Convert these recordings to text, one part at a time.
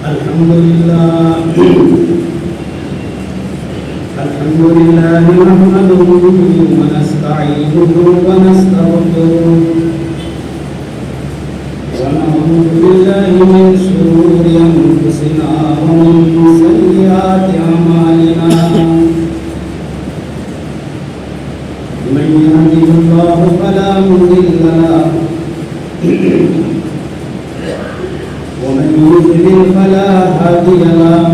الحمد لله نحمده ونستعينه ونستغفره ونعوذ بالله من شرور أنفسنا ومن سيئات أعمالنا من يهده الله فلا مضل له ومن يضلل فلا هادي له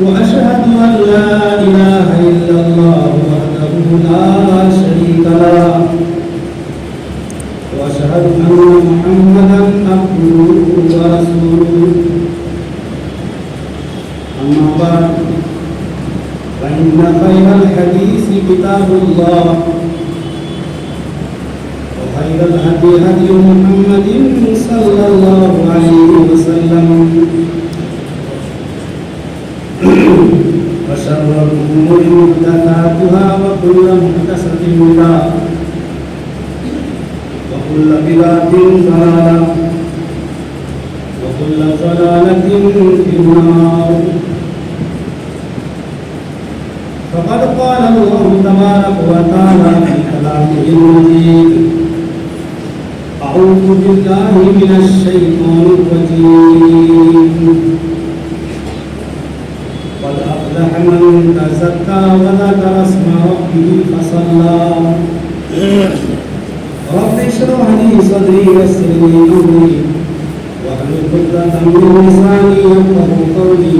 وأشهد أن لا إله إلا الله وحده لا شريك له وأشهد أن محمدا عبده ورسوله أما بعد فإن خير الحديث كتاب الله وخير الهدي هدي محمد صلى الله عليه وسلم وشر الأمور محدثاتها وكل محدثة بدعة وكل بدعة ضلالة وكل ضلالة في النار. فقد قال الله تبارك وتعالى في كلامه المجيد: أعوذ بالله من الشيطان الرجيم. قد أفلح من تزكى وذكر اسم ربه فصلى. رب اشرح لي صدري ويسر لي أمري واحلل عقدة من لساني يفقهوا قولي.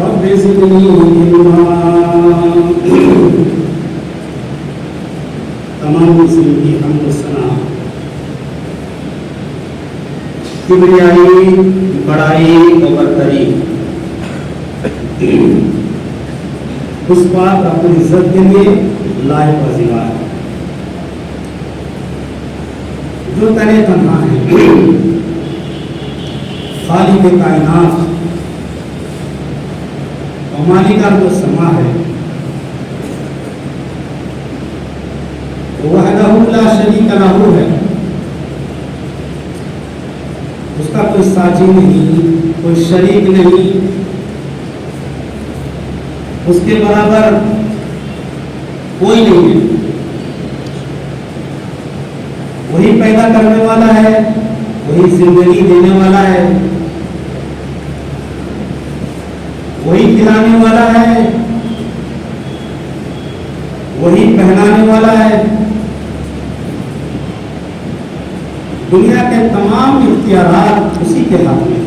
رب زدني علما. تمام مسلم کی حمد و ثنا، کبریائی، بڑائی و برتری اس پاک رب العزت کے لیے لائق و زیبا ہے جو تنے تنہا ہے، خالق کائنات اور مالک ارض و سما ہے، وحدہ لا شریک لہ ہے، اس کا کوئی ساجی نہیں، کوئی شریک نہیں، اس کے برابر کوئی نہیں ہے. وہی پیدا کرنے والا ہے، وہی زندگی دینے والا ہے، وہی کھلانے والا ہے، وہی پہنانے والا ہے. دنیا کے تمام اختیارات اسی کے ہاتھ میں.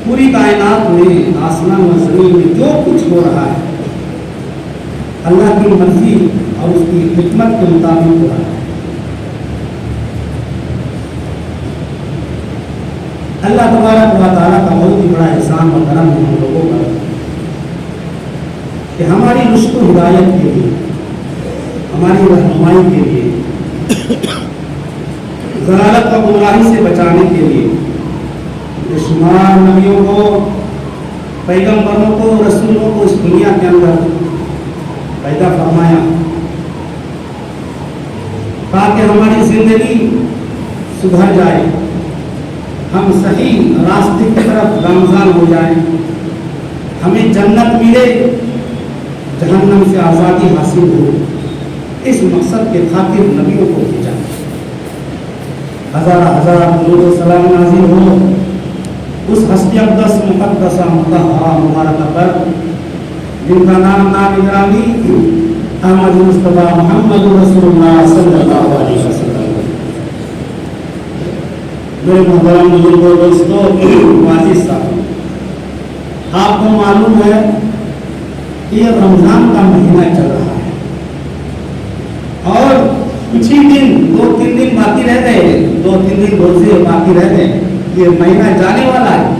پوری کائنات میں، آسمان و زمین میں جو کچھ ہو رہا ہے اللہ کی مرضی اور اس کی حکمت کے مطابق ہو رہا ہے. اللہ تبارک و تعالیٰ کا بہت ہی بڑا احسان و کرم ہے ہم لوگوں پر کہ ہماری رشد و ہدایت کے لیے، ہماری رہنمائی کے لیے، ضلالت و گمراہی سے بچانے کے لیے بے شمار نبیوں کو، پیغمبروں کو، رسولوں کو اس دنیا کے اندر پیدا فرمایا تاکہ ہماری زندگی سدھر جائے، ہم صحیح راستے کی طرف گامزن ہو جائیں، ہمیں جنت ملے، جہنم سے آزادی حاصل ہو. اس مقصد کے خاطر نبیوں کو بھیجا. ہزارہ ہزار درود و سلام نازل ہو اس ہستی اقدس مقدسہ مطہرہ مبارکہ پر جن کا نام گرامی احمد مصطفیٰ محمد رسول اللہ صلی اللہ علیہ وسلم. میرے محترم بزرگوں، دوستوں، معزز صاحب، آپ کو معلوم ہے کہ یہ رمضان کا مہینہ چل رہا ہے اور کچھ ہی دن، 2-3 دن باقی رہ گئے، 2-3 دن روزے باقی رہ گئے. یہ مہینہ جانے والا ہے،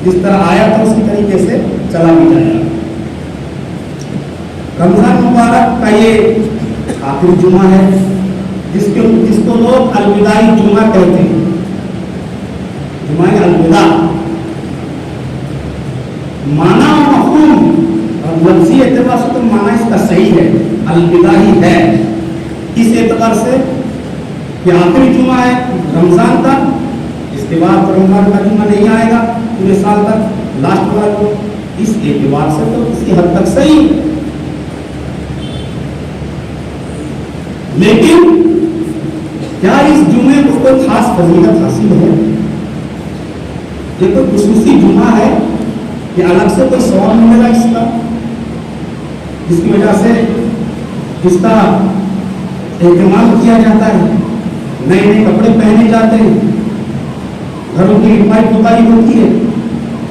جس طرح آیا تھا اسی طریقے سے چلا بھی جائے گا. رمضان مبارک کا یہ آخری جمعہ ہے جس کو لوگ الوداعی جمعہ کہتے ہیں. جمعہ الوداع معنی و مفہوم اور لفظی اعتبار سے تو معنی اس کا صحیح ہے، الوداعی ہے. اس اعتبار سے کہ آخری جمعہ ہے رمضان کا उसके बाद रमजान का जुम्मा नहीं आएगा पूरे साल तक, लास्ट वाला को। इस एतबार से तो किसी हद तक सही, लेकिन क्या इस जुम्मे को कोई खास फजीलत हासिल है? ये कोई खुसूसी जुम्मा है कि अलग से कोई सवाब मिलेगा इसका, जिसकी वजह से इसका एहतमाम किया जाता है, नए नए कपड़े पहने जाते हैं, घरों की लिपाई पुताई होती है,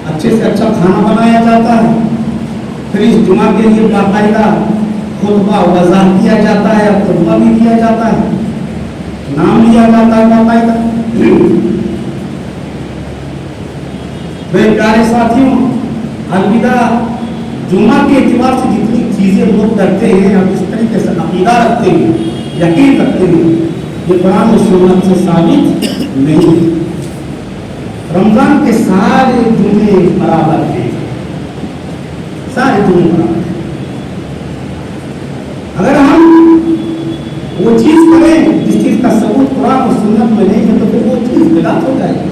अच्छे से अच्छा खाना बनाया जाता है, फिर इस जुमा के लिए बाकायदा खुतबा वज़ा किया जाता है, खुतबा भी दिया जाता है, नाम लिया जाता है बाकायदा। मेरे प्यारे साथियों, अलविदा जुमा के एतबार से जितनी चीज़ें लोग करते हैं और जिस तरीके से अकीदा रखते हैं, यकीन रखते हैं, ये कुरान और सुन्नत से साबित नहीं है। रमजान के सारे जुमे बराबर हैं, सारे जुमे बराबर हैं। अगर हम वो चीज़ करें जिस चीज़ का सबूत कुरान और सुन्नत में नहीं है तो फिर वो चीज़ बिदात हो जाएगी।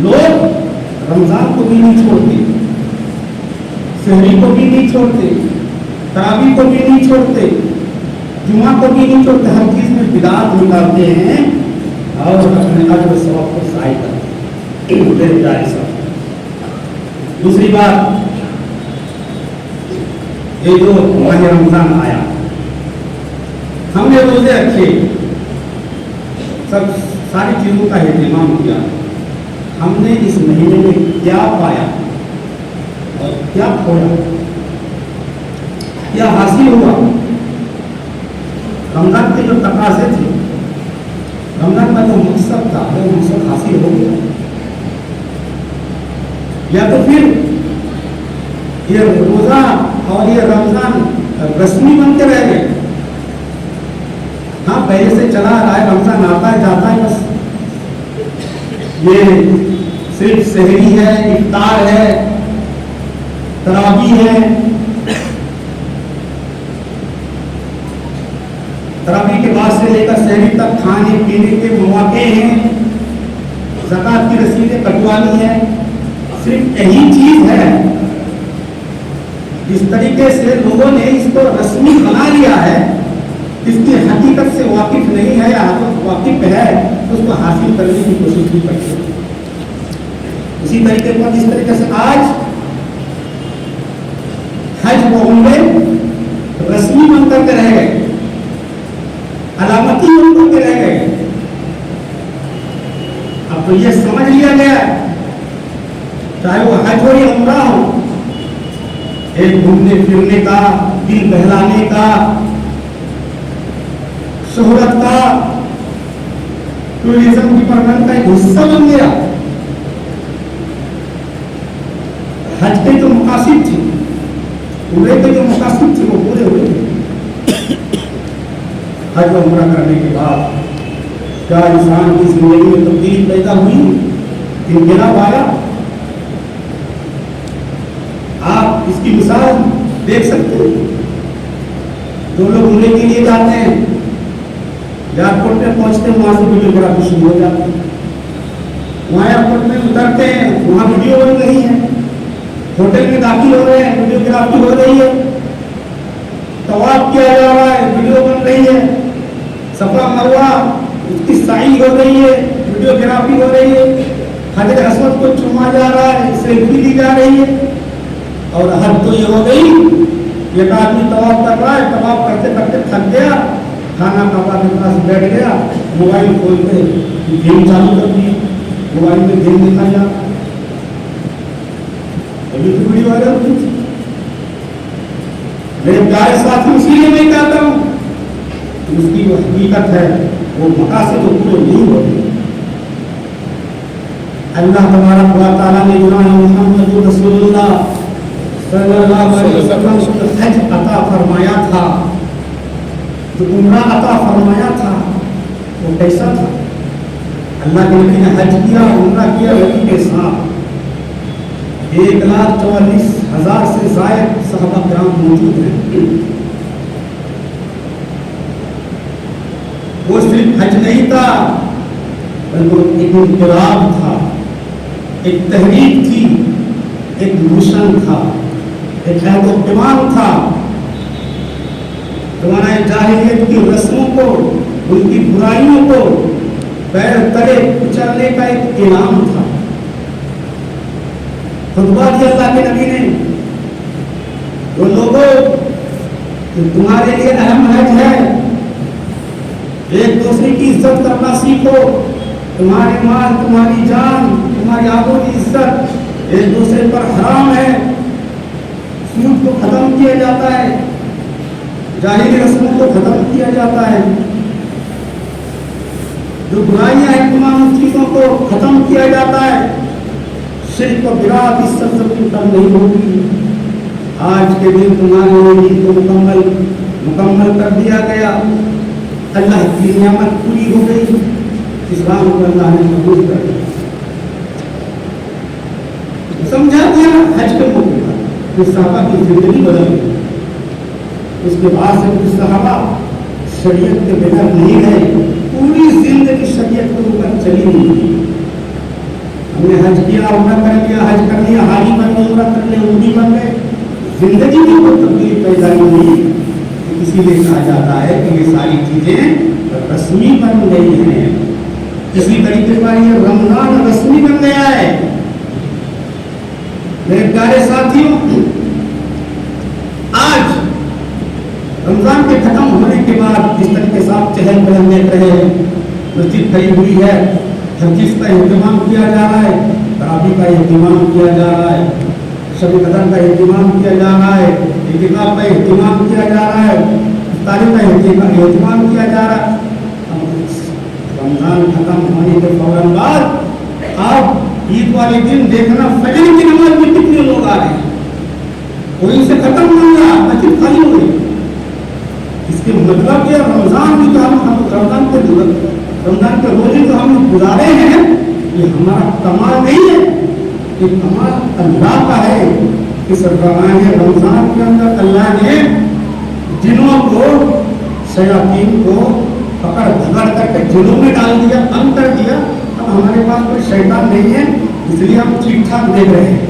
लोग रमजान को भी नहीं छोड़ते, सहरी को भी नहीं छोड़ते, तरावी को भी नहीं छोड़ते, जुमा को भी नहीं छोड़ते, हर चीज़ में बिदात निकालते हैं और अपने अजर सवाब को ज़ाहिर करते हैं। दूसरी बात, ये जो माह रमजान आया, हमने रोजे रखे, सब सारी चीज़ों का एहतमाम किया, हमने इस महीने में क्या पाया और क्या खोया, क्या हासिल हुआ? रमजान के जो तकाज़े थे, रमजान का जो मकसद था, वो मकसद हासिल हो गया, या तो फिर ये रोजा और ये रमजान रस्मी बनते रह गए? हाँ, पहले से चला आ रहा है, रमजान आता है जाता है, बस ये सिर्फ सहरी है, इफ्तार है, तरावी है, तरावी के बाद से लेकर सहरी तक खाने पीने के मौके हैं, ज़कात की रसीदें कटवानी है, सिर्फ यही चीज है। जिस तरीके से लोगों ने इसको रस्मी बना लिया है, इसकी हकीकत से वाकिफ नहीं है या वाकिफ है, तो उसको हासिल करने की कोशिश भी करते हैं। उसी तरीके पर जिस तरीके से आज हज व उम्रे रस्मी बनकर के रह गए, अलामती बनकर के रह गए, अब तो ये समझ लिया गया, चाहे वो हज हो या उम्रा हो, एक घूमने फिरने का, दिल बहलाने का, शोहरत का, टूरिज्म डिपार्टमेंट का एक हिस्सा बन गया। हज के जो मकासद थे, उम्रे के जो मकासद थे, वो पूरे हुए। हज और उम्रा करने के बाद क्या इंसान की जिंदगी में तब्दीली पैदा हुई, इनकलाब आया? आप इसकी मिसाल देख सकते हैं। जो लोग उम्रे के लिए जाते हैं, एयरपोर्ट में पहुंचते हैं, वहां से वीडियोग्राफी शुरू हो जाती है। वहाँ एयरपोर्ट में उतरते हैं, वहाँ वीडियो बन रही है, होटल में दाखिल हो रहे हैं, वीडियोग्राफी हो रही है, तवाफ किया जा रहा है, वीडियो बन रही है, सफा मरवा उसकी साई हो रही है, वीडियोग्राफी हो रही है, हजर अस्वद को चूमा जा रहा है, सेल्फी ली जा रही है। और हद तो ये हो गई, एक आदमी तवाफ कर रहा है, तवाफ करते करते थक गया, खाना काबा के पास बैठ गया, मोबाइल खोल के गेम चालू कर दिया, मोबाइल में गेम देखा जा, अभी तो वीडियो वायरल हुई थी। मेरे प्यारे साथी, इसीलिए मैं कहता हूँ उसकी वो हकीकत है, वो मकासद तो पूरे नहीं होते। अल्लाह तबारक व तआला ने मुहम्मद रसूलुल्लाह सल्लल्लाहु अलैहि वसल्लम को हज अता फरमाया था, जो उम्रा अता फरमाया था, वो कैसा था? अल्लाह के नबी ने हज किया, उम्रा किया, नबी के साथ 1,44,000 से ज़ायद सहाबा किराम मौजूद हैं। वो सिर्फ हज नहीं था, बल्कि एक इंकलाब था, एक तहरीक थी, एक मिशन था, एक अहद-ओ-पैमान था। ज़माना जाहिलियत की रस्मों को, उनकी बुराइयों को पैर तले कुचलने का एक इनाम था। खुतबा दिया अल्लाह के नबी ने, वो लोगों तुम्हारे लिए अहम हज है, एक दूसरे की इज्जत करना सीखो। तुम्हारी माल, तुम्हारी जान, तुम्हारी आबरू की इज्जत एक दूसरे पर हराम है। सूद को खत्म किया जाता है, जाहिली रस्मों को खत्म किया जाता है, जो बुराइयां हैं तमाम चीजों को खत्म किया जाता है। शिर्क और बिदअत इस सरजमीन पर नहीं होगी। आज के दिन तुम्हारे लिए को मुकम्मल कर दिया गया। अल्लाह की नियामत पूरी हो गई, इस्लाम को अल्लाह ने कबूल कर लिया, समझा दिया। हज के मौके पर सहाबा की जिंदगी बदल गई। उसके बाद से कुछ सहाबा शरीयत के बगैर नहीं रहे, पूरी जिंदगी शरीयत के ऊपर चली नहीं। हमने हज किया, उम्र कर लिया, हज कर लिया, हाजी बन गए, उम्र कर लिया, उम्री बन गए, जिंदगी में कोई तब्दीली पैदा नहीं हुई। इसीलिए कहा जाता है कि ये सारी चीजें रस्मी बन गई हैं। इसी तरीके का ये रमजान रस्मी बन गया है। मेरे प्यारे साथियों, आज रमजान के खत्म होने के बाद जिस तरह के साथ चहल पहल देख रहे हैं, मस्जिद खड़ी हुई है, हर चीज का एहतमाम किया जा रहा है, तरावी का एहतमाम किया जा रहा है, शब कदर का एहतमाम किया जा रहा है, इतिकाफ का एहतमाम किया जा रहा है, इफ्तारी का एहतमाम किया जा रहा है। रमजान खत्म होने के फौरन बाद अब ईद वाले दिन देखना फजर की नमाज में कितने लोग आ रहे हैं, कोई से खत्म नहीं हुआ, मस्जिद खाली हो गई। इसके मतलब ये रमजान भी तो हम रमजान के रोजे तो हम गुजारे हैं, ये हमारा कमाल नहीं है, ये कमाल अल्लाह का है। इस रमजान के अंदर अल्लाह ने जिनों को, शयातीन को पकड़ धकड़ करके जिलों में डाल दिया, बंद कर दिया। अब हमारे पास कोई शैतान नहीं है, इसलिए हम ठीक ठाक देख रहे हैं।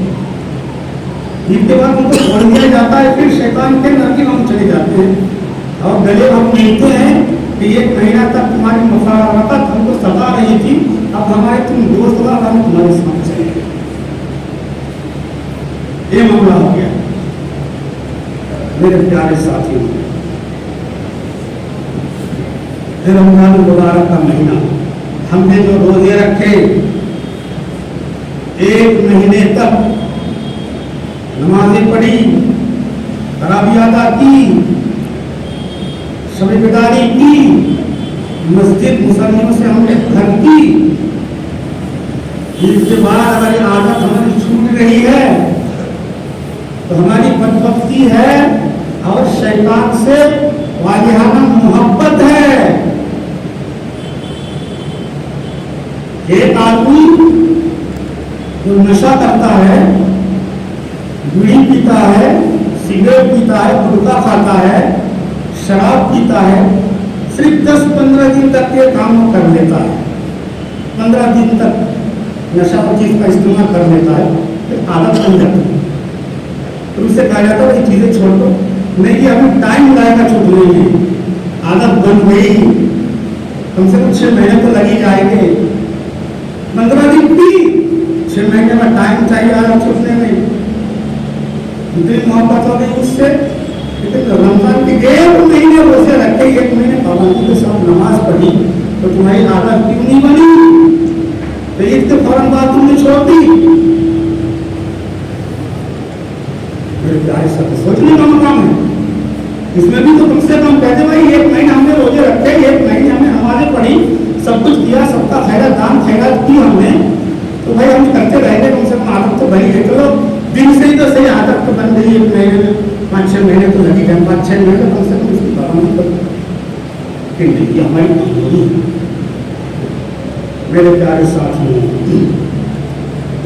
इसके बाद उनको छोड़ दिया जाता है, फिर शैतान के नरकी हम चले जाते हैं और गले हम मिलते हैं कि एक महीना तक तुम्हारी मुखारबत हमको सता रही थी, अब हमारे तुम दोस्त हुआ, हम तुम्हारे साथ चले गए। ये मामला हो गया। मेरे प्यारे साथियों, रमजान मुबारक का महीना, हमने जो रोजे रखे, एक महीने तक नमाजें पढ़ी, तरावी अदा की, शब बेदारी की, मस्जिद मुसल्लियों से हमने घर की। इसके बाद अगर ये आदत हमारी छूट रही है तो हमारी बदबख्ती है और शैतान से वालिहाना मोहब्बत है। एक आदमी जो नशा करता है, बीड़ी पीता है, सिगरेट पीता है, गुटखा खाता है, शराब पीता है, सिर्फ 10-15 दिन तक ये काम कर लेता है, 15 दिन तक नशा चीज का इस्तेमाल कर लेता है, फिर आदत बन जाती है। तो उससे कहा जाता है ये चीजें छोड़ दो, नहीं कि अभी टाइम लगेगा छूटने में, आदत बन गई, कम से कम 6 महीने तो लग ही जाएंगे। 15 दिन भी 6 महीने में टाइम चाहिए आदत छूटने में। इतनी मोहब्बत हो गई उससे, रमजान के 1 महीने रोजे रखे, 1 महीने पाबंदी के साथ नमाज पढ़ी, तो तुम्हारी आदत क्यों नहीं बनी? तो ईद के फौरन बाद तुमने छोड़ दी। मेरे प्यारे साथी, सोचने का मकाम है। इसमें भी तो कम से कम कहते भाई 1 महीने हमने रोजे रखे, 1 महीने हमने नमाजें पढ़ी, सब कुछ किया, सबका खैरात दान खैरात की हमने, तो भाई हम करते रहेंगे, कम से कम आदत तो बनी है। चलो दिन से ही तो सही आदत तो बन गई, 1 महीने में 5-6 महीने तो लगी गए, 5-6 महीने कम से कम इसकी पाबंदी कर हमारी कमजोरी। मेरे प्यारे साथियों,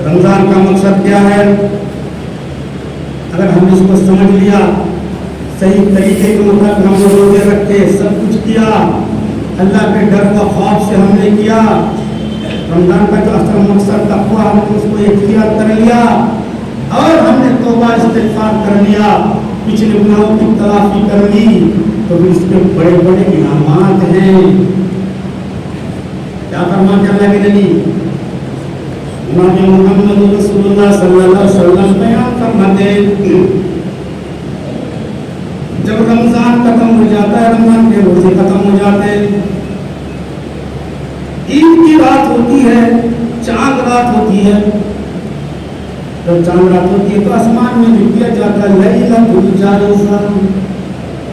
रमजान का मकसद क्या है? अगर हमने इसको समझ लिया, सही तरीके के मुताबिक हमने रोजे रखे, सब कुछ किया, अल्लाह के डर व खौफ से हमने किया, रमजान का जो असल मकसद तकवा हमने उसको इख्तियार कर लिया और हमने तौबा इस्तिग़फ़ार कर लिया, पिछले गुनाहों की तलाफी कर ली, तो भी इसके बड़े बड़े इनामात हैं। क्या फरमान कर लगे नबी मोहम्मद रसूलुल्लाह सल्लल्लाहु अलैहि वसल्लम बयान फरमाते हैं, जब रमजान खत्म हो जाता है, रमजान के रोजे खत्म हो जाते हैं, ईद की रात होती है, चांद रात होती है, जब चांद रात होती है तो आसमान में लिख दिया जाता है लैलतुल जाइज़ा,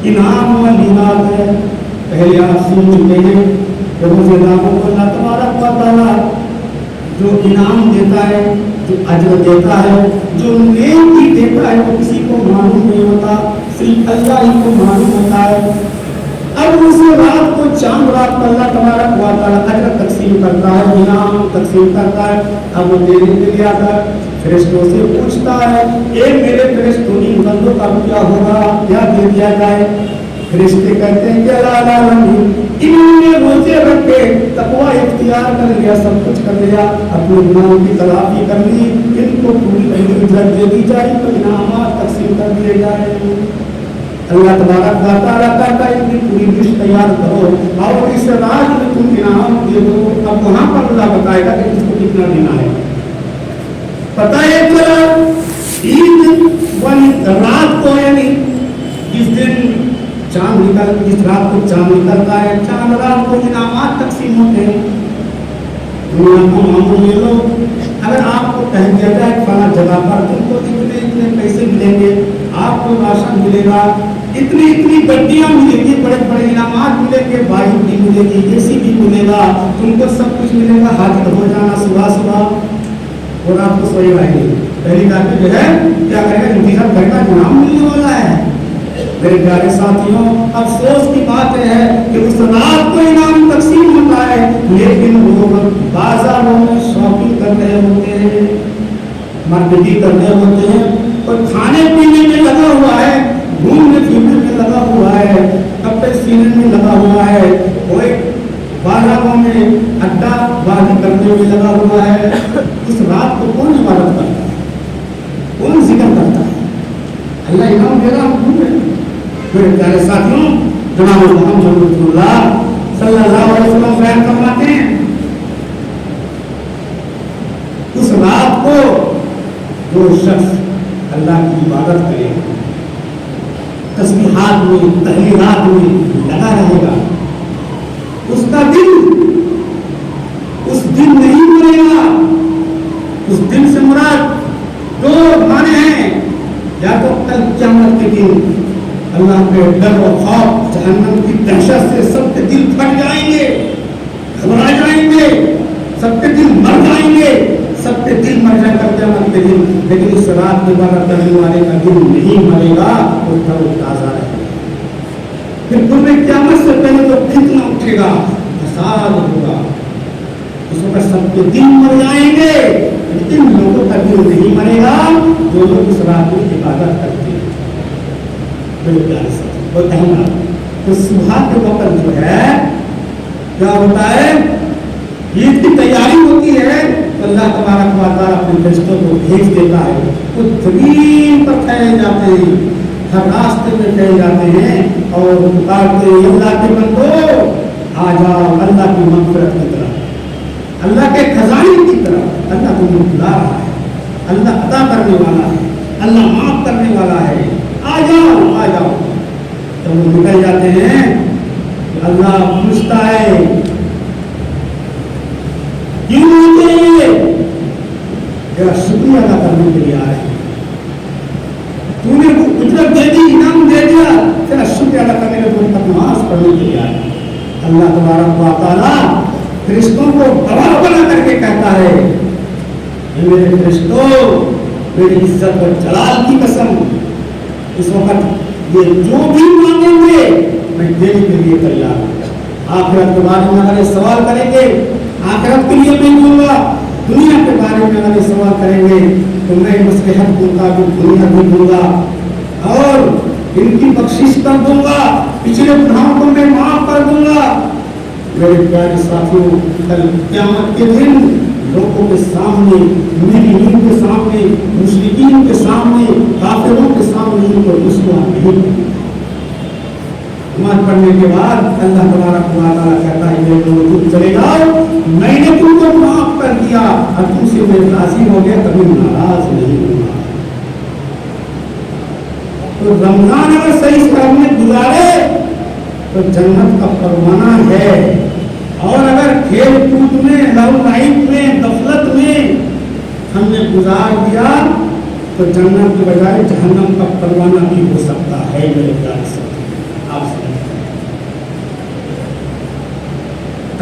इनाम वाली रात है। पहले आप सुन चुके हैं कि रोजेदारों को अल्लाह तबारक व तआला जो इनाम देता है, जो अजर देता है, जो नेकी देता है, वो किसी को मालूम नहीं होता, सिर्फ अल्लाह ही को मालूम होता है। अब उस रात को चांद रात को अल्लाह तबारक व तआला अजर तकसीम करता है, इनाम तकसीम करता है। अब वो देने के लिए आता है, फरिश्तों से पूछता है, ए मेरे फरिश्तों इन बंदों का क्या होगा, क्या दे दिया जाए? फरिश्ते कहते हैं कि इन्होंने रोजे रखे, तकवा इख्तियार कर लिया, सब कुछ कर लिया, अपने गुनाहों की तलाफी कर ली, इनको पूरी इज्जत दे दी जाए, तो इनामात तकसीम कर दिए जाए। अल्लाह तबारक व तआला कहता है इनकी पूरी लिस्ट तैयार करो और इस रात में तुम इनाम दे दो। अब वहाँ पर अल्लाह बताएगा कि किसको कितना देना है। पता है चला ईद वाली रात को, यानी जिस दिन चांद निकल, जिस रात को चांद निकलता है, चांद रात को इनामात तकसीम होते हैं। दुनिया को मामूल ले लो, अगर आपको कह दिया जाए फला जगह पर तुमको इतने इतने पैसे मिलेंगे, आपको राशन मिलेगा, इतनी इतनी गड्डियां मिलेगी, बड़े बड़े इनामात मिलेंगे, बाइक भी मिलेगी, एसी भी मिलेगा, तुमको सब कुछ मिलेगा, हाजिर हो जाना सुबह सुबह और आपको सोए रहेंगे। पहली बात जो है क्या करेगा, क्योंकि सब घर का इनाम मिलने वाला है। मेरे प्यारे साथियों, अफसोस की बात है कि उस रात को इनाम तकसीम होता है, लेकिन लोग बाजारों में शॉपिंग कर रहे होते हैं, मार्केटिंग कर रहे होते हैं, और खाने पीने में लगा हुआ है, घूमने फिरने में लगा हुआ है, कपड़े सीने में लगा हुआ है, कोई बाजारों में अड्डा बाजी करने में लगा हुआ है। उस रात को कौन इबादत करता है, कौन जिक्र करता है? अल्लाह इनाम दे रहा है। मेरे प्यारे साथियों, जनाब मोहम्मद रसूलुल्लाह सल्लल्लाहु अलैहि वसल्लम बयान फरमाते हैं, उस रात को जो शख्स अल्लाह की इबादत करेगा, तस्बीहात में, तहलीलात में लगा रहेगा, उसका दिल उस दिन नहीं मरेगा। उस दिन से मुराद दो माने हैं, या तो कल क़यामत के दिन अल्लाह के डर और खौफ, जहन्नम की दहशत से सबके दिल फट जाएंगे, घबरा जाएंगे, सबके दिल मर जाएंगे, सबके दिल मर जाएगा क़यामत के दिन। लेकिन इस रात में इबादत करने वाले का दिल नहीं मरेगा, वो तरोताज़ा रहेगा। फिर पूरे क़यामत से पहले तो फितना उठेगा, फसाद होगा, उस वक्त सबके दिल मर जाएंगे, लेकिन लोगों का दिल नहीं मरेगा जो लोग इस रात में इबादत करते हैं। वो कहना तो सुबह के वक्त जो है क्या होता है, ईद की तैयारी होती है, तो अल्लाह तबारक व तआला अपने फरिश्तों को भेज देता है, वो जमीन पर फैल जाते हैं, हर रास्ते में फैल जाते हैं और पुकारते हैं, अल्लाह के बंदो आ जाओ अल्लाह की मग़फ़िरत की तरफ, अल्लाह के खजाने की तरफ। अल्लाह तुम्हें बुला रहा है, अल्लाह अता करने वाला है, अल्लाह माफ करने वाला है, आ जाओ आ जाओ। तो वो निकल जाते हैं, तो अल्लाह पूछता है क्यों आते, तेरा शुक्रिया अदा करने के लिए आए, तूने उजरत दे दी, इनाम दे दिया, तेरा शुक्रिया अदा करने के लिए नमाज पढ़ने के लिए आए। अल्लाह तबारक व तआला फरिश्तों को गवाह बना करके कहता है, मेरे फरिश्तों, मेरी इज्जत और जलाल की कसम, इस वक्त ये जो भी मांगेंगे मैं देने के लिए तैयार हूँ। आखिरत के बारे में अगर सवाल करेंगे, आखिरत के लिए मैं दूंगा, दुनिया के बारे में अगर सवाल करेंगे तो मैं मसलहत के मुताबिक दुनिया भी दूंगा और इनकी बख्शिश कर दूंगा, पिछले गुनाहों को मैं माफ कर दूंगा। میرے پیارے ساتھیوں، کل قیامت کے دن لوگوں کے سامنے، مجرمین کے سامنے، مشرکین کے سامنے، کافروں کے سامنے ان کو رسوا نہیں کرنا۔ نماز پڑھنے کے بعد اللہ تبارک و تعالیٰ کہتا ہے میرے لوگوں تم چلے جاؤ، میں نے تم کو معاف کر دیا اور تم سے میں راضی ہو گیا، کبھی ناراض نہیں ہوں۔ تو رمضان اگر صحیح کرنے گزارے تو جنت کا پروانہ ہے، اور اگر کھیل کود میں، لو لائف میں، غفلت میں ہم نے گزار دیا تو جنت کے بجائے جہنم کا پروانہ بھی ہو سکتا ہے۔ میرے پیارے ساتھی، آپ سے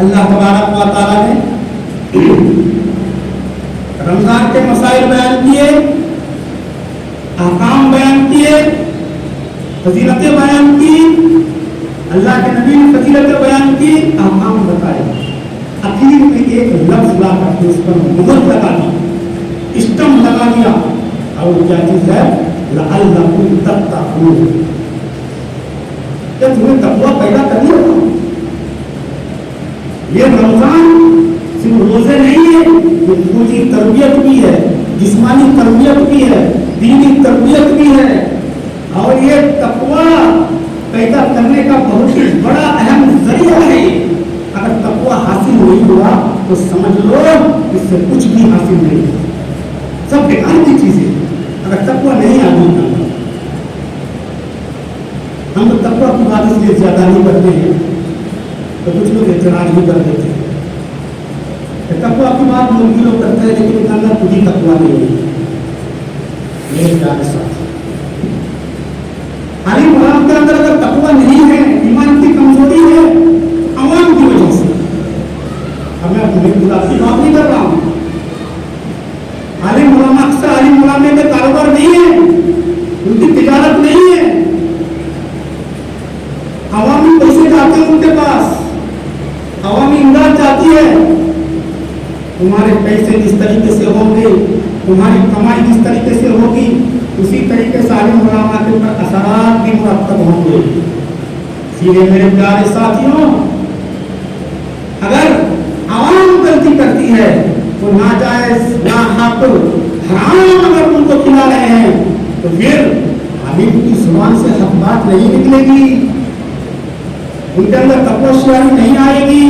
اللہ تبارک و تعالیٰ نے رمضان کے مسائل بیان کیے، احکام بیان کیے، فضیلتیں بیان کی، اللہ کے نبی نے فضیلتیں بیان کی، احکام بتائے، اخیر میں ایک لفظ لا کر کے اس پر مہر لگا دی، اسٹم لگا دیا، اور کیا چیز ہے؟ لعلکم تتقون، کہ تمہیں تقویٰ پیدا کرنی ہوگا۔ یہ رمضان صرف روزے نہیں ہے، یہ روحی تربیت بھی ہے، جسمانی تربیت بھی ہے، دینی تربیت بھی ہے، اور یہ تقویٰ پیدا کرنے کا بہت ہی بڑا اہم ذریعہ ہے۔ اگر تقویٰ حاصل نہیں ہوا تو سمجھ لو اس سے کچھ بھی حاصل نہیں ہوا، سب بیکار کی چیزیں اگر تقویٰ نہیں آدمی کرتا۔ ہم تو تقویٰ کی بات اس لیے زیادہ نہیں کرتے ہیں تو کچھ لوگ اعتراض بھی کر دیتے ہیں کہ تقویٰ کی بات لوگ کرتے ہیں لیکن اندر خود ہی تقویٰ نہیں ہے۔ میرے پیارے ساتھی، عالم مرام کے اندر اگر تقویٰ نہیں ہے، ایمان کی کمزوری ہے، عوام کی وجہ سے، اب میں اپنی خدا کی بات نہیں کر رہا ہوں، عالم مرام اکثر عالم مرام کے کاروبار نہیں ہے، ان کی تجارت نہیں ہے، عوامی پیسے جاتے ہیں ان کے پاس، عوامی امداد جاتی ہے، تمہارے پیسے جس طریقے سے ہوں گے، تمہاری کمائی جس طریقے سے ہوگی، اسی طریقے سے عالم علماء کے اوپر اثرات بھی مرتب ہوں گے۔ اسی لیے میرے پیارے ساتھیوں، اگر عوام غلطی کرتی ہے تو ناجائز، ناحق، حرام اگر ان کو کھلا رہے ہیں تو پھر عالم کی زبان سے حق بات نہیں نکلے گی، ان کے اندر تقویٰ شعاری نہیں آئے گی،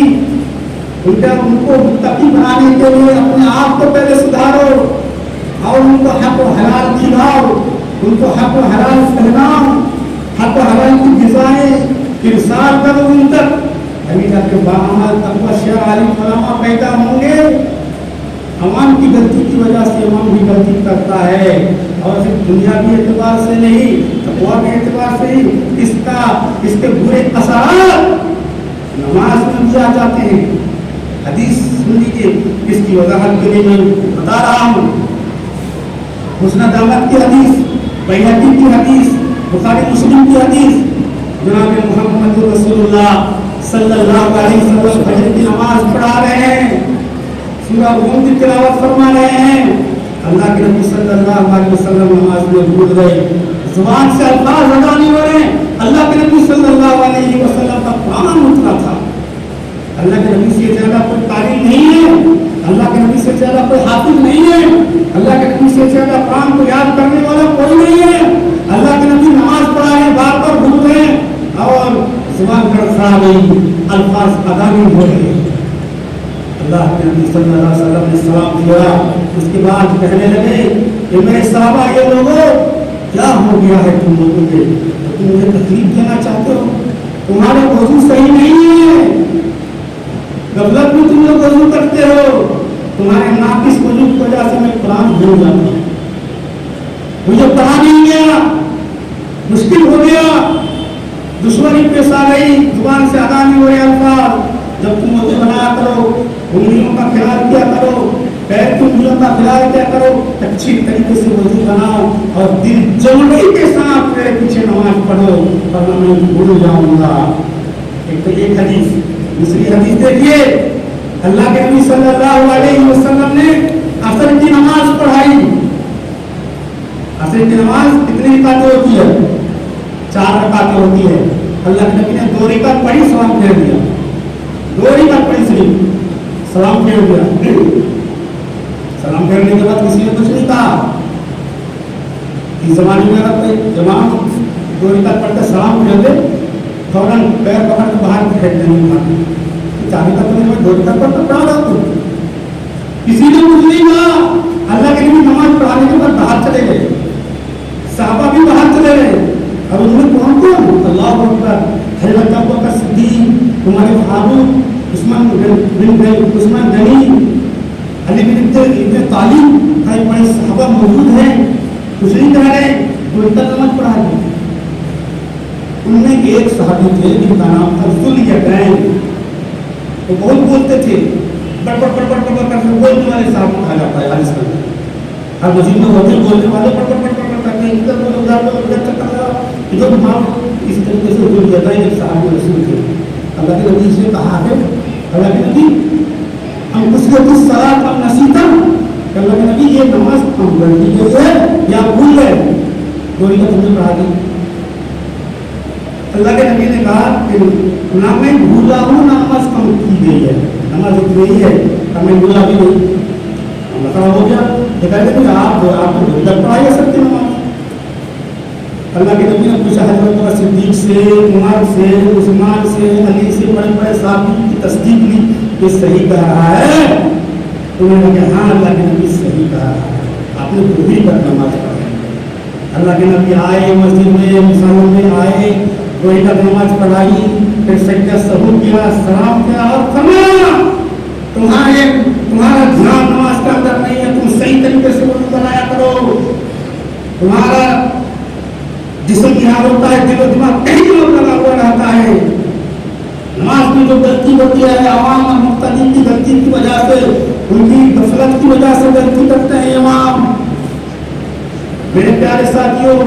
ان کو متقی بنانے کے لیے اپنے آپ کو پہلے سدھارو اور ان کو حق و حلال کھلاؤ، ان کو حق و حلال پہناؤ، حق و حلال کی غذائیں ارسال کرو ان تک، ابھی جا کے باعمل تقویٰ شعار عالم علماء پیدا ہوں گے۔ عوام کی غلطی کی وجہ سے عوام بھی غلطی کرتا ہے، اور صرف دنیاوی اعتبار سے نہیں، تقویٰ کے اعتبار سے ہی اس کے برے اثرات نماز میں بھی آ جاتے ہیں۔ حدیث سن لیجیے، اس کی وضاحت کے لیے میں بتا رہا ہوں۔ مسند احمد کی حدیث، بیہقی کی حدیث، بخاری مسلم کی حدیث، جناب محمد رسول اللہ صلی اللہ علیہ وسلم فجر کی نماز پڑھا رہے ہیں، سورہ روم کی تلاوت فرما رہے ہیں، اللہ کے نبی صلی اللہ علیہ وسلم نماز میں بھول گئے، زبان سے الفاظ ادا نہیں ہو رہے ہیں، اللہ کے نبی صلی اللہ علیہ وسلم کا قرآن اترا تھا، اللہ کے نبی سے زیادہ کوئی قاری نہیں ہے، اللہ کے نبی سے زیادہ کوئی حافظ نہیں ہے، اللہ کے نبی سے زیادہ قرآن کو یاد کرنے والا کوئی نہیں ہے، اللہ کے نبی نماز پڑھا رہے ہیں، بار بار بھول رہے ہیں اور زبان گڑبڑا گئی، الفاظ ادا نہیں ہو رہے۔ اللہ کے نبی صلی اللہ علیہ وسلم نے سلام کیا، اس کے بعد کہنے لگے کہ میرے صحابہ، یہ لوگوں کیا ہو گیا ہے تم لوگوں کے، تم مجھے تکلیف دینا چاہتے ہو، تمہارے وضو صحیح نہیں ہے، غفلت میں تم لوگ وضو کرتے ہو، تمہارے ناقص وضو کی وجہ سے میں قرآن بھول جاتا ہوں، مجھے پڑھا نہیں گیا، مشکل ہو گیا، دشمنی پیش آ گئی، زبان سے ادا نہیں ہو رہے الفاظ۔ جب تم وضو بنایا کرو، انگلیوں کا خیال کیا کرو، پیر کی انگلیوں کا خیال کیا کرو، اچھی طریقے سے وضو بناؤ اور دل جمعی کے ساتھ میرے پیچھے نماز پڑھو، ورنہ میں بھول جاؤں گا۔ ایک تو ایک حدیث، دوسری حدیث دیکھیے، اللہ کے نبی صلی اللہ علیہ وسلم نے عصر کی نماز پڑھائی۔ عصر کی نماز کتنی رکعتیں ہوتی ہے؟ 4 رکعتیں ہوتی ہے۔ اللہ کے نبی نے 2 رکعت پڑھی، سلام پھیر دیا۔ डोरी का पड़ी सिर्फ सलाम फेर दिया। सलाम फेरने के बाद किसी ने कुछ नहीं कहा। इस जमाने में अगर जवान डोरी का पड़ते सलाम फेर दे, फौरन पैर पकड़ के बाहर फेंक देंगे मारने। चाबी का तुम्हें डोरी का पड़ता पड़ा रहा तुम, किसी ने कुछ नहीं कहा। अल्लाह के लिए नमाज पढ़ाने के बाद बाहर चले गए, साहबा भी बाहर चले गए। अब उनमें कौन कौन? अल्लाह अकबर, हज़रत अबू बकर सिद्दीक, उमर फारूक, उस्मान गनी, अली बिन तालिब, कई बड़े साहबा मौजूद हैं। कुछ नहीं कह रहे, उनका नमाज पढ़ा दी। उनमें एक साहबी थे जिनका नाम था ज़ुल्यदैन। वो बहुत बोलते थे, बड़बड़ बड़बड़ बड़बड़ करके बोलने वाले साहब को कहा जाता है हादिस में। हर मस्जिद में होते बोलने वाले बड़बड़ बड़बड़ करके इधर बोलो उधर बोलो इधर चक्कर लगाओ इधर घुमाओ। इस तरीके से ज़ुल्यदैन एक साहब रसूल थे। अल्लाह के नबी से कहा है, अल्लाह के नबी हम कुछ सलात हम नसीता, अल्लाह के नबी ये नमाज हम गलती गई है या भूल गए, डोरी का तुमने पढ़ा दी। अल्लाह के नबी ने कहा कि ना मैं भूला हूँ ना नमाज कम की गई है, नमाज उतनी ही है और मैं भूला भी नहीं। मतलब हो गया दिखाई दे आप तो पढ़ाई सकते नमाज। अल्लाह के नबी ने पूछा हज़रत सिद्दीक से, उमर से, उस्मान से, अली से, बड़े बड़े साहब की तस्दीक ली, ये सही कह रहा है? उन्होंने कहा हाँ अल्लाह के नबी सही कहा है, आपने पूरी पर नमाज पढ़ी। अल्लाह के नबी आए मस्जिद में, मुसल्लों में आए, कोई का नमाज पढ़ाई, फिर सज्जा सहूर किया, सलाम किया और फरमाया तुम्हारा ध्यान नमाज के अंदर नहीं है, तुम सही तरीके से वज़ू बनाया करो। तुम्हारा जिस्म यहाँ होता है, दिल दिमाग कहीं और लगा हुआ रहता है। नमाज में जो गलती होती है आवाम और मुक्तदी की गलती की वजह से, उनकी गफलत की वजह से गलती करते हैं इमाम। मेरे प्यारे साथियों,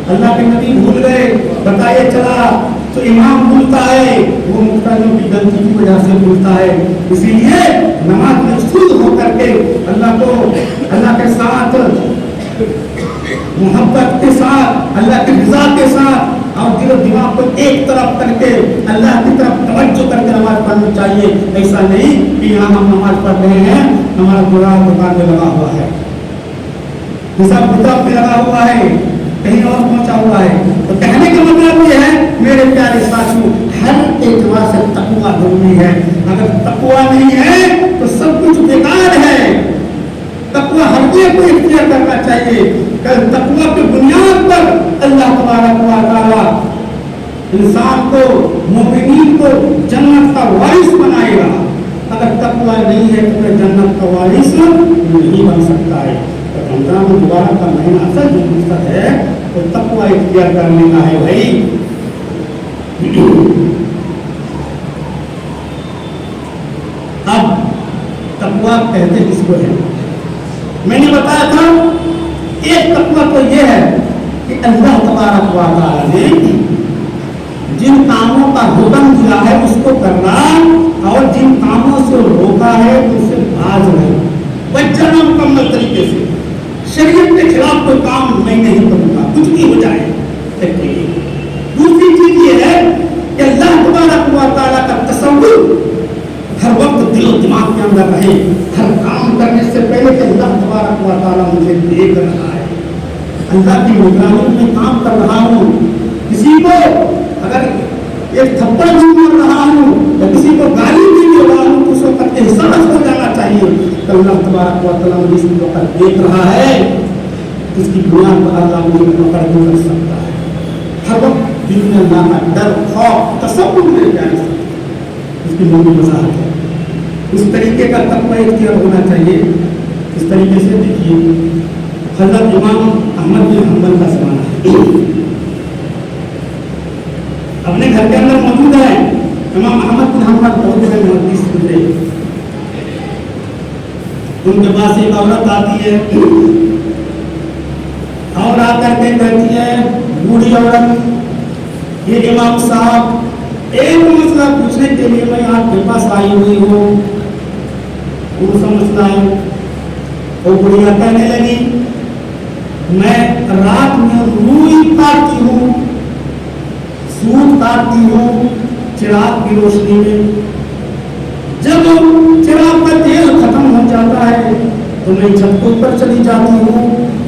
अल्लाह के नबी भूल गए, बताइए चला तो इमाम भूलता है, वो मुक्तदियों की गलती की वजह से भूलता है। इसीलिए नमाज में शुद्ध होकर के अल्लाह के साथ मोहब्बत के साथ, अल्लाह की रज़ा के साथ और दिल दिमाग को एक तरफ करके अल्लाह की तरफ तवज्जो करके नमाज पढ़नी चाहिए। ऐसा नहीं कि यहाँ हम नमाज पढ़ रहे हैं, हमारा कुरान दुकान में लगा हुआ है, हिसाब किताब में लगा हुआ है, कहीं और पहुंचा हुआ है। तो कहने का मतलब ये है मेरे प्यारे साथियों, हर एतबार से तकवा जरूरी है। अगर तकवा नहीं है तो सब कुछ बेकार है। तकवा हर एक को इख्तियार करना चाहिए। कल तकवा की बुनियाद पर अल्लाह तबारक व तआला इंसान को, मोमिनीन को जन्नत का वारिस बनाएगा। अगर तकवा नहीं है तो फिर जन्नत का वारिस नहीं बन सकता है। तो रमजान मुबारक का महीना असल जो मकसद है तो तकवा इख्तियार करने का है भाई। अब तकवा कहते किसको है? मैंने बताया था एक तकवा तो यह है कि अल्लाह तबारक व तआला ने जिन कामों का हुक्म दिया है उसको करना और जिन कामों से रोका है उनसे बाज रहना, बचना मुकम्मल तरीके से। शरीयत के खिलाफ कोई काम मैं नहीं करूँगा, कुछ भी हो जाए। दूसरी चीज ये है कि अल्लाह तबारक व तआला का तसव्वुर हर वक्त दिल दिमाग के अंदर रहे। हर काम करने से पहले कि अल्लाह तबारक व तआला मुझे देख रहा है, अल्लाह की निगरानी में काम कर रहा हूँ। किसी को अगर एक थप्पड़ भी मार रहा हूँ या किसी को गाली भी दे रहा हूँ तो उस वक्त एहसास हो जाना चाहिए कि अल्लाह तबारक व तआला मुझे इस वक्त देख रहा है। इसकी बुनियाद पर अल्लाह मुझे पकड़ के रख सकता है। हर वक्त दिल में अल्लाह का डर, खौफ, तसव्वुर मेरे प्यारे साथ इसकी लंबी वजाहत है। इस तरीके का तकवा इख्तियार होना चाहिए। इस तरीके से देखिए हज़रत इमाम अहमद बिन हम्बल का ज़माना है, अपने घर के अंदर मौजूद है। इमाम अहमद बिन हम्बल बहुत बड़े मुहद्दिस थे। उनके पास एक औरत आती है और आकर के कहती है, बूढ़ी औरत, ये इमाम साहब एक मसला पूछने के लिए मैं आपके पास आई हुई हूँ। वो समझता है। वो बुढ़िया कहने लगी, मैं रात में रूई काटती हूँ, सूत काटती हूँ चिराग की रोशनी में, जब चिराग का तेल खत्म हो जाता है तो मैं छत के ऊपर चली जाती हूँ,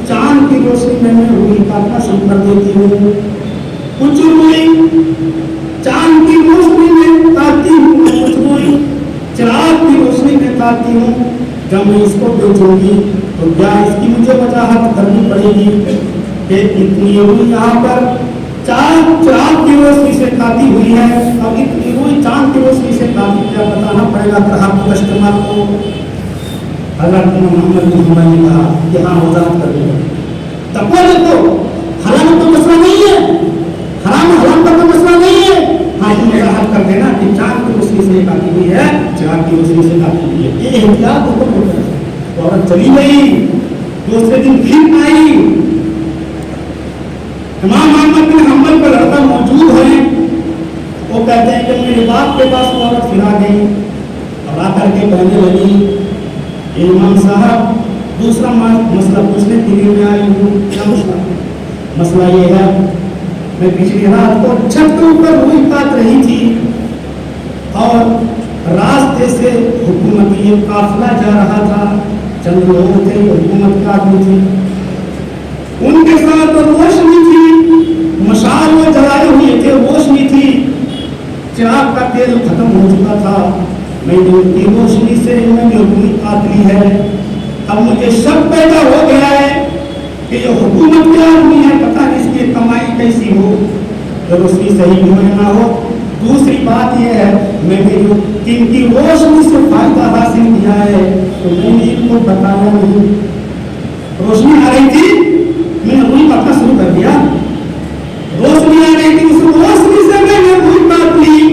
चांद की रोशनी में मैं रूही पाक का संपर्क देती हूँ। कुछ रूही चांद की रोशनी में ताकती हूँ, कुछ रूही चिराग की रोशनी में ताकती हूँ। जब मैं इसको बेचूंगी तो क्या इसकी मुझे वजाहत करनी पड़ेगी कि इतनी रूही यहाँ पर चिराग की रोशनी से ताती हुई है, अब इतनी रूही चांद की रोशनी से ताती, क्या बताना पड़ेगा ग्राहक कस्टमर को। अगर मोहम्मद ने कहा कि हाँ वजाहत कर दो, तब वो देखो हराम तो मसला नहीं है, हराम का तो मसला नहीं है। हाँ तुम वजाहत कर देना कि चांद की रोशनी से ताती हुई है, चिराग की रोशनी से ताती हुई है, ये एहतियात तो औरत चली गई। दूसरे दिन फिर आई, इमाम अहमद बिन हंबल का लड़का मौजूद है, वो कहते हैं कि मेरे बाप के पास औरत फिर आ गई। अब आकर के कहने लगी इमाम साहब दूसरा मसला पूछने के लिए मैं आई हूँ। क्या मसला? मसला ये है मैं पिछली रात को छत के ऊपर रूही काट रही थी और रास्ते से हुकूमती काफिला जा रहा था, चंद लोग थे हुकूमत का आदमी थी, उनके साथ रोशनी थी, मशाल वो जलाए हुए थे, रोशनी थी, चिराग का तेल खत्म हो चुका था। मैंने उनकी रोशनी से मैंने रूही काट ली है। अब मुझे शक पैदा हो गया है कि ये हुकूमत के आदमी है, पता नहीं इसकी कमाई कैसी हो, तो रोशनी सही हो या ना हो। दूसरी बात यह है मैंने जो इनकी रोशनी से फायदा हासिल किया है तो मैंने इनको बताया नहीं। रोशनी आ रही थी, मैंने रूही काटना शुरू कर दिया, रोशनी आ रही थी, उस रोशनी से मैंने रूही काट ली।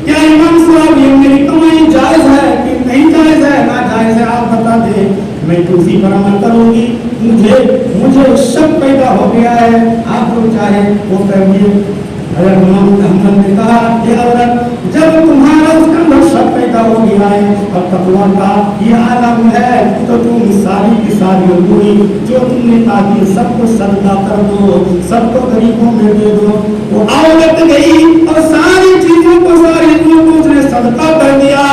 क्या इमाम साहब ये मेरी कमाई जायज है कि नहीं जायज है? ना जायज है, आप बता दें, मैं तो उसी पर अमल करूंगी। मुझे शक पैदा हो गया है, आप जो चाहे वो करिए। अगर मोहम्मद ने कहा ये औरत जब तुम्हारा उसके अंदर शक पैदा हो गया है और तकवा का ये आलम है तो तुम सारी की सारी रूही जो तुमने ताकि सबको सदका कर दो, सबको गरीबों में दे दो। वो औरत गई और सारी चीजों को सारी रूह को उसने सदका कर दिया।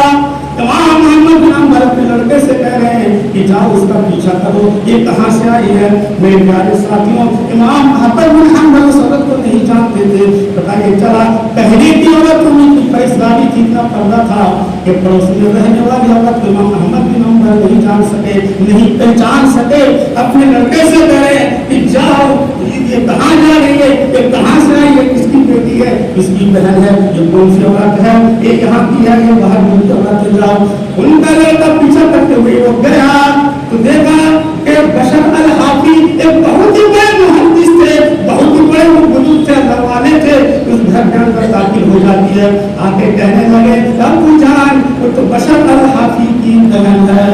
तमाम मोहम्मद बिन हंबल अपने लड़के से कह रहे हैं कि जाओ उसका पीछा करो, ये कहाँ से आई है। मेरे प्यारे साथियों, इमाम अहमद बिन हंबल उस औरत को नहीं जानते थे, पता ये चला पहले की औरत उनकी फैसलानी थी, इतना पर्दा था कि पड़ोस में रहने वाली औरत को इमाम अहमद बिन हंबल नहीं जान सके, नहीं पहचान सके। अपने लड़के से कह रहे हैं कि जाओ, ये कहाँ जा रही है, ये कहाँ से आई है, किसकी बेटी है, किसकी बहन है, ये कौन सी औरत है, ये यहाँ की है, ये बाहर की औरत है। जाओ उनका लड़का पीछा करते हुए वो गया तो देखा कि बशर अल हाफी एक बहुत ही बड़े मुहद्दिस थे, बहुत ही बड़े बुजुर्ग थे, अल्लाह वाले थे, उस घर के अंदर दाखिल हो जाती है। आके कहने लगे अबू जान वो तो बशर अल हाफी की बहन है।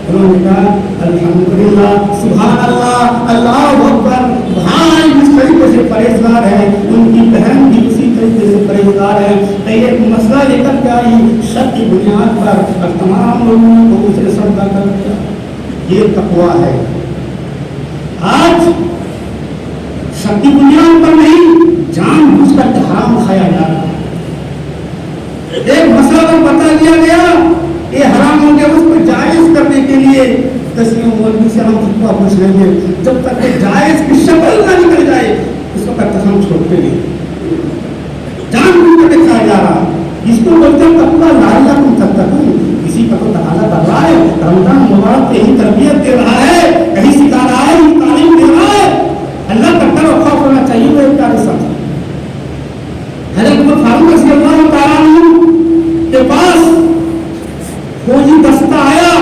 उन्होंने कहा अल्हम्दुलिल्लाह सुभान अल्लाह अल्लाहु अकबर, भाई इस तरीके से परहेजगार है, उनकी बहन भी उसी तरीके से परहेजगार है। ये मसला लेकर के आई शक की बुनियाद पर और तमाम लोगों को उसे सौदा कर दिया। ये तकवा है। आज शक की बुनियाद पर नहीं, जानबूझकर हराम खाया जा रहा है। एक मसला तो बता दिया गया, ये हराम हो गया, उसको जायज करने के लिए दसियों मौलवी से हम खुतबा पूछ लेंगे, जब तक कि जायज की शक्ल ना निकल जाए उस वक्त हम छोड़ते नहीं। जानबूझकर दिखाया जा रहा, इसको बोलते तकवा लाया तुम तक किसी का तो तकाजा कर रहा है, रमजान मुबारक यही तरबियत दे रहा है, कहीं सिखा रहा है, तालीम दे रहा है। अल्लाह का डर और खौफ होना चाहिए। वो एक प्यारे साथी हज़रत उमर फारूक रज़ियल्लाहु तआला अन्हु के पास फौजी दस्ता आया,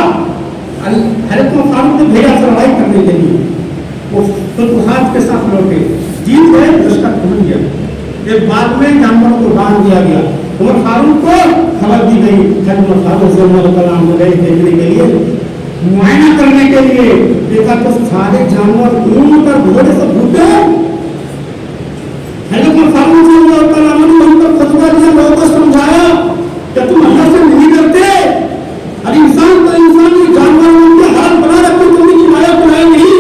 हज़रत उमर फारूक ने भेजा लड़ाई करने के लिए, वो फतूहात के साथ लौटे, जीत गए, लश्कर पहुंच गया। एक बाद में जानवरों को बांध दिया गया। उमर फारूक को खबर दी गई, उमर फारूक को गए देखने के लिए, मुआयना करने के लिए, देखा तो सारे जानवर ऊंट और घोड़े सब भूखे हैं। उमर फारूक ने उनको खुतबा दिया, लोगों को समझाया कि तुम अल्लाह से नहीं डरते, अरे इंसान तो इंसान ही, जानवर उनके हाथ बना रखो, तुम इनकी माया को आए नहीं,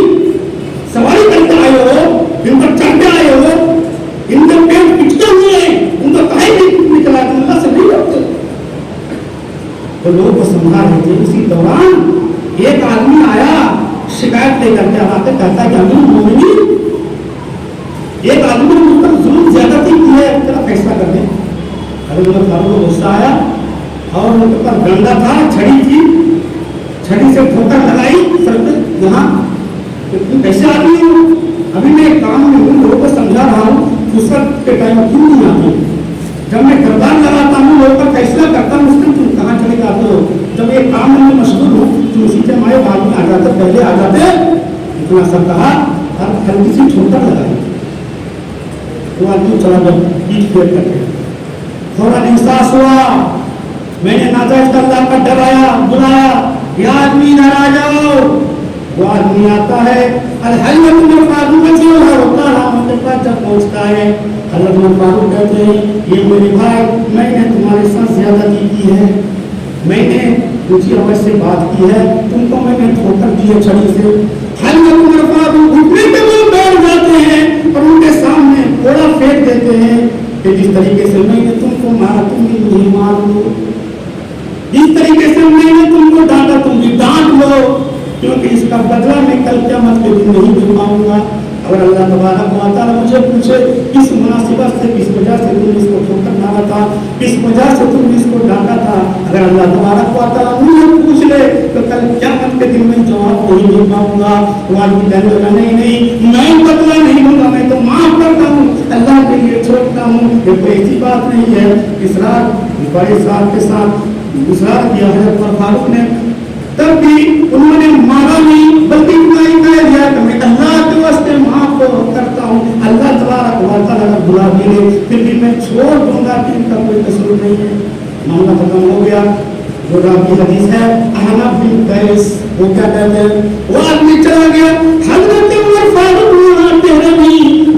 सवारी करके आए हो, इन पर चढ़ते आए हो, इनके पेट पिटते हुए हैं, उनका कहीं नहीं निकला, तुम अल्लाह से नहीं डरते। तो लेकर के आते कहता कि अमीर मोमिनीन, एक आदमी ने मुझ पर जुल्म ज्यादती की है, तेरा फैसला कर दे। हज़रत उमर फारूक को गुस्सा आया और उनके ऊपर डंडा था, छड़ी थी, छड़ी से ठोकर लगाई सर पे। यहाँ तुम कैसे आदमी हो? अभी मैं एक काम में उन लोगों को समझा रहा हूँ, फुर्सत के टाइम क्यों नहीं आते? जब मैं किरदार लगाता हूँ, लोगों का फैसला करता हूँ, उसमें तुम कहाँ चले जाते हो? जब एक काम में मशगूल हूँ, तुम उसी के माए बाद में आ जाते, पहले आ जाते। इतना सब कहा और हल्की सी ठोकर लगाई। वो आदमी चला गया पीठ फेर करके। थोड़ा एहसास हुआ, मैंने नाजायज का अल्लाह का डराया, बुलाया, ये आदमी इधर आ जाओ। वो आदमी आता है, हज़रत उमर फारूक होता है पास जब पहुँचता है, हज़रत उमर फारूक कहते हैं, ये मेरे भाई, मैंने तुम्हारे साथ ज्यादती की है, मैंने ऊंची आवाज से बात की है, तुमको मैंने ठोकर दी है छड़ी से। हज़रत उमर फारूक घुटने पे वो बैठ जाते हैं और उनके सामने घोड़ा फेंक देते हैं कि जिस तरीके से मैंने तुमको मारा तुम भी मुझे मार लो, जिस तरीके से मैंने तुमको डांटा तुम भी डांट लो, क्योंकि इसका बदला मैं कल क़यामत के दिन नहीं दे पाऊंगा। अगर अल्लाह तबारक व तआला मुझे पूछे किस मुनासिबत से, किस वजह से तुम इसको ठोकर मारा था, किस वजह से तुम इसको डांटा था, अगर अल्लाह तबारक व तआला मुझे पूछ ले तो कल क़यामत के दिन मैं जवाब नहीं दे पाऊंगा। वो आदमी कहने लगा, नहीं नहीं, मैं बदला नहीं लूंगा, मैं तो माफ करता हूँ, अल्लाह के लिए छोड़ता हूँ। ये कोई ऐसी बात नहीं है। इसरार, बड़े इसरार के साथ इसरार किया है उमर फारूक ने, तब भी उन्होंने मारा नहीं, बल्कि इतना ही कह दिया कि मैं अल्लाह के वास्ते माफ करता हूँ, अल्लाह तबारक व तआला अगर बुला भी ले फिर भी मैं छोड़ दूंगा कि इनका कोई कसूर नहीं है। मामला खत्म हो गया। जो रावी हदीस है अहनफ बिन कैस, वो क्या कहते हैं, वो आदमी चला गया। हज़रत उमर फारूक भी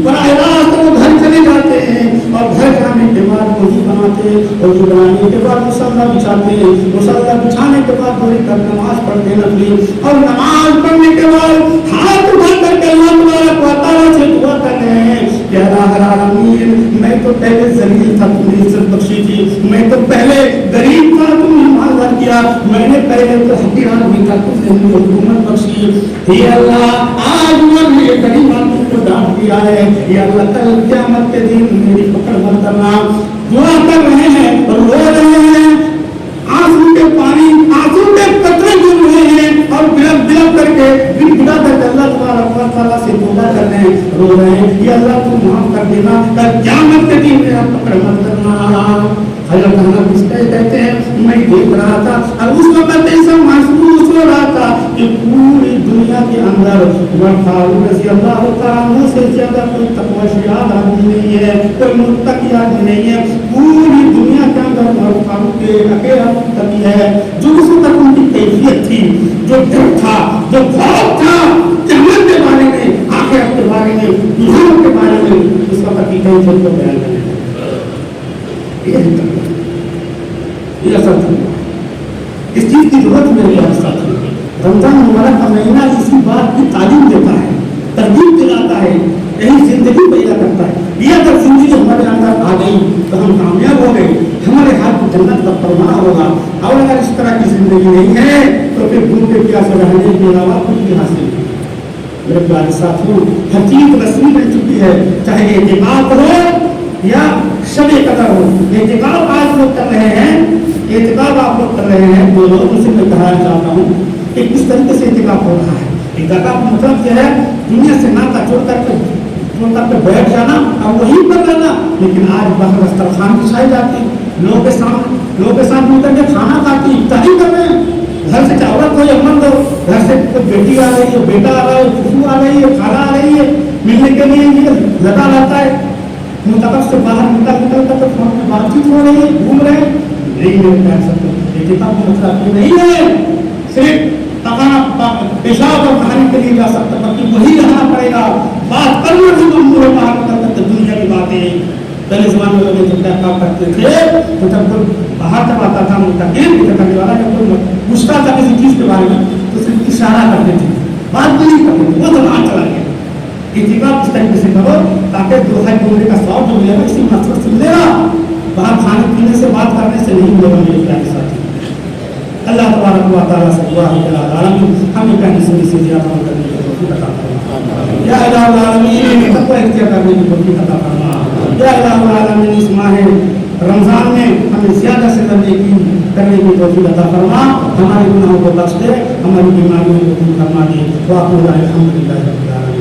बराह रास्त वो घर चले जाते हैं और घर जाने के बाद वही बनाते हैं, और बनाने के बाद मुसल्ला बिछाते हैं, मुसल्ला बिछाने के बाद थोड़ी कर नमाज पढ़ते नफली, और नमाज पढ़ने के बाद हाथ उठा करके अल्लाह तबारक व तआला से दुआ कर रहे हैं कि अल्लाह आमीन, मैं तो पहले जलील था, तुमने इज्जत बख्शी थी, मैं तो पहले गरीब था, तुमने मालदार किया, मैंने पहले तो हकीर आदमी था, तुमने मुझे हुकूमत बख्शी। हे अल्लाह, आज मैंने गरीब आदमी को डांट दिया है, ये अल्लाह कल क़यामत के दिन मेरी पकड़ मत करना। दुआ कर रहे हैं, रो रहे हैं, आंसू के पानी, आंसू के कतरे गिर रहे हैं और बिलक बिलक करके गिड़गिड़ा करके अल्लाह तबारक व तआला से तौबा कर रहे हैं, रो रहे हैं, ये अल्लाह तुम माफ कर देना, कल क़यामत के दिन मेरा पकड़ मत करना। हज़रत अनस इसलिए कहते हैं, मैं देख रहा था और उस वक्त ऐसा महसूस हो रहा था कि पूरी दुनिया के अंदर उमर फारूक रज़ी अल्लाह तआला अन्हु से ज्यादा कोई तक़वाशाद आदमी नहीं है, कोई मुत्तकी आदमी नहीं है। पूरी दुनिया के अंदर उमर फारूक के अकेला मुत्तकी है। जो उस वक्त उनकी कैफियत थी, जो डर था, जो खौफ था जन्नत के बारे में, आखिरत के बारे में, दुनिया के बारे में, उस वक्त की कैफियत को बयान करने ये असल इस चीज की जरूरत मेरे साथ है। रमजान मुबारक का महीना इसी बात की तालीम देता है, तरगीब दिलाता है, यही जिंदगी पैदा करता है। ये अगर जिंदगी हमारे अंदर आ गई तो हम कामयाब हो गए, हमारे हाथ जन्नत का परवाना होगा। और अगर इस तरह की जिंदगी नहीं है तो फिर भूखे प्यासे रहने के अलावा कुछ भी हासिल नहीं। मेरे प्यारे साथियों, हर चीज रस्मी बन चुकी है, चाहे एतिकाफ हो या शबे कदर हो। एतिकाफ आज लोग कर रहे हैं, एतिकाफ आप लोग कर रहे हैं, दो लोग उनसे मैं कहना चाहता हूँ कि किस तरीके से एतिकाफ हो रहा है। एतिकाफ मतलब जो है दुनिया से नाता जोड़ करके बैठ जाना और वही कर लेना। लेकिन आज बाहर दस्तरखान बिछाई जाती, लोगों के साथ मिलकर के खाना खाती, इफ्तारी कर रहे हैं। घर से चावल कोई अमन दो, घर से कोई बेटी आ रही है, बेटा आ रहा है, फूफू आ रही है, खाला आ रही है, मिलने के लिए ये लगा रहता है। मुताबिक से बाहर निकल कर तो फोन में बातचीत हो रही है, घूम रहे हैं, नहीं मिल कर सकते। एतिकाफ का मतलब नहीं है सिर्फ पेशाब और कहानी के लिए जा सकता, बल्कि वही रहना पड़ेगा। बात करना भी तो मुंह बाहर निकल करके दुनिया की बातें। पहले जमाने में लोग जब काम करते थे तो जब कोई बाहर जब आता था मुतकील करने वाला, जब कोई पूछता था किसी चीज के बारे में तो सिर्फ इशारा करते थे, बात भी नहीं करते थे। वो जमाना चला गया। इतिकाफ इस तरीके से करो ताकि दो हाथ बोलने का शौक जो मिलेगा इसी मकसद से मिलेगा, बाहर खाने पीने से बात करने से नहीं मिलेगा। मेरे प्यारे साथी, अल्लाह तबारक व तआला से दुआ है कि हमें कहने से ज्यादा करने की سب کو اختیار کرنے کی توفیق عطا فرما. یا الہ العالمین اس ماہ رمضان میں ہمیں زیادہ سے زیادہ یقین کرنے کی توفیق عطا فرما, ہمارے گناہوں کو بخش دے, ہماری بیماریوں کو دور فرما دے. وآخر دعوانا الحمدللہ رب العالمین.